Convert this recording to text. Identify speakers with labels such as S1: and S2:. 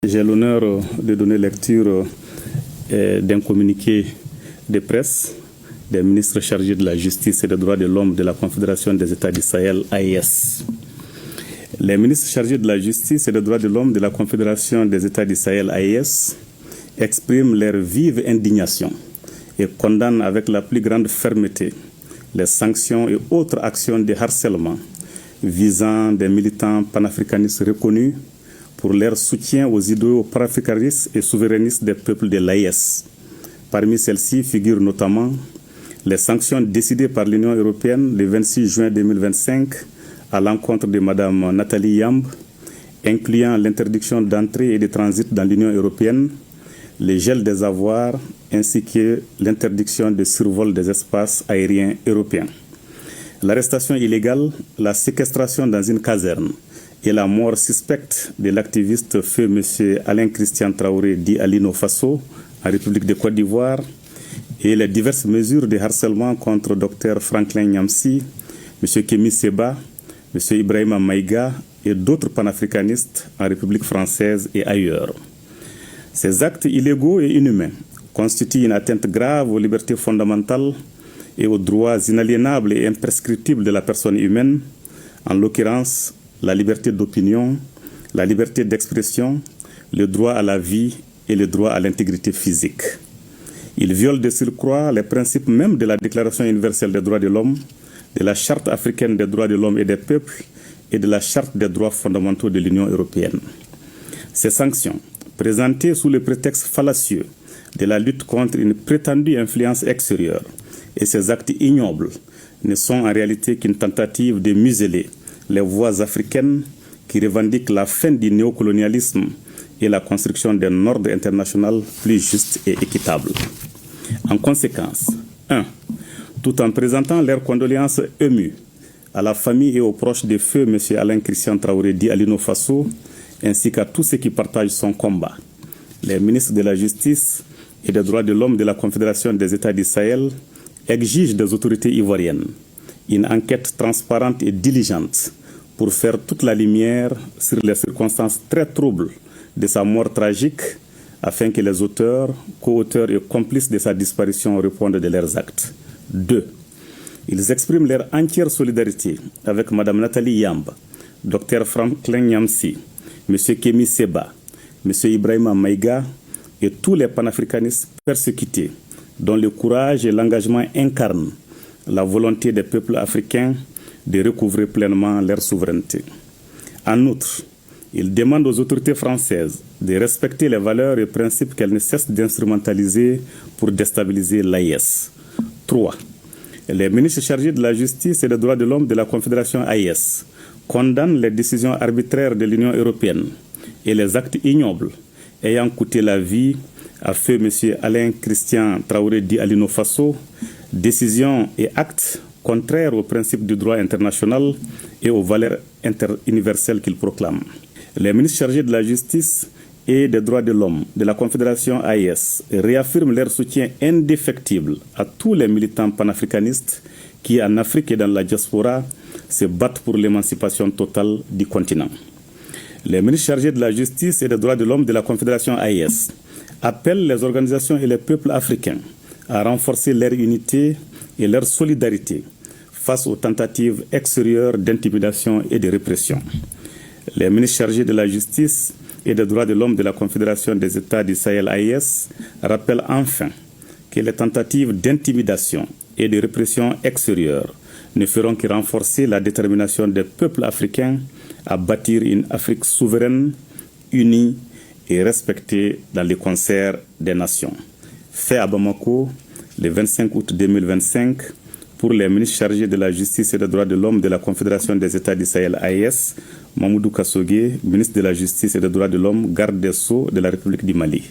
S1: J'ai l'honneur de donner lecture d'un communiqué de presse des ministres chargés de la justice et des droits de l'homme de la Confédération des États du Sahel, AES. Les ministres chargés de la justice et des droits de l'homme de la Confédération des États du Sahel, AES, expriment leur vive indignation et condamnent avec la plus grande fermeté les sanctions et autres actions de harcèlement visant des militants panafricanistes reconnus pour leur soutien aux idéaux panafricanistes et souverainistes des peuples de l'AES. Parmi celles-ci figurent notamment les sanctions décidées par l'Union européenne le 26 juin 2025 à l'encontre de Mme Nathalie Yamb, incluant l'interdiction d'entrée et de transit dans l'Union européenne, le gel des avoirs ainsi que l'interdiction de survol des espaces aériens européens. L'arrestation illégale, la séquestration dans une caserne et la mort suspecte de l'activiste feu M. Alain Christian Traoré dit Alino Faso en République de Côte d'Ivoire et les diverses mesures de harcèlement contre Dr Franklin Nyamsi, M. Kémy Séba, M. Ibrahima Maïga et d'autres panafricanistes en République française et ailleurs. Ces actes illégaux et inhumains constituent une atteinte grave aux libertés fondamentales et aux droits inaliénables et imprescriptibles de la personne humaine, en l'occurrence la liberté d'opinion, la liberté d'expression, le droit à la vie et le droit à l'intégrité physique. Ils violent de surcroît les principes même de la Déclaration universelle des droits de l'homme, de la Charte africaine des droits de l'homme et des peuples et de la Charte des droits fondamentaux de l'Union européenne. Ces sanctions, présentées sous le prétexte fallacieux de la lutte contre une prétendue influence extérieure, et ces actes ignobles ne sont en réalité qu'une tentative de museler les voix africaines qui revendiquent la fin du néocolonialisme et la construction d'un ordre international plus juste et équitable. En conséquence, 1. Tout en présentant leurs condoléances émues à la famille et aux proches des feux M. Alain Christian Traoré dit Alino Faso, ainsi qu'à tous ceux qui partagent son combat, les ministres de la Justice et des droits de l'homme de la Confédération des États du Sahel exigent des autorités ivoiriennes une enquête transparente et diligente pour faire toute la lumière sur les circonstances très troubles de sa mort tragique afin que les auteurs, co-auteurs et complices de sa disparition répondent de leurs actes. 2. Ils expriment leur entière solidarité avec Mme Nathalie Yamb, Dr Franklin Nyamsi, M. Kémy Séba, M. Ibrahima Maïga et tous les panafricanistes persécutés dont le courage et l'engagement incarnent la volonté des peuples africains de recouvrer pleinement leur souveraineté. En outre, ils demandent aux autorités françaises de respecter les valeurs et principes qu'elles ne cessent d'instrumentaliser pour déstabiliser l'AES. 3. Les ministres chargés de la justice et des droits de l'homme de la Confédération AES condamnent les décisions arbitraires de l'Union européenne et les actes ignobles ayant coûté la vie à feu M. Alain Christian Traoré dit Alino Faso, décisions et actes contraires aux principes du droit international et aux valeurs universelles qu'il proclame. Les ministres chargés de la justice et des droits de l'homme de la Confédération AES réaffirment leur soutien indéfectible à tous les militants panafricanistes qui, en Afrique et dans la diaspora, se battent pour l'émancipation totale du continent. Les ministres chargés de la justice et des droits de l'homme de la Confédération AES appellent les organisations et les peuples africains à renforcer leur unité et leur solidarité face aux tentatives extérieures d'intimidation et de répression. Les ministres chargés de la justice et des droits de l'homme de la Confédération des États du Sahel AES rappellent enfin que les tentatives d'intimidation et de répression extérieure ne feront que renforcer la détermination des peuples africains à bâtir une Afrique souveraine, unie et respectée dans le concert des nations. Fait à Bamako, le 25 août 2025, pour les ministres chargés de la justice et des droits de l'homme de la Confédération des États du Sahel AES, Mamoudou Kassogué, ministre de la Justice et des droits de l'homme, garde des Sceaux de la République du Mali.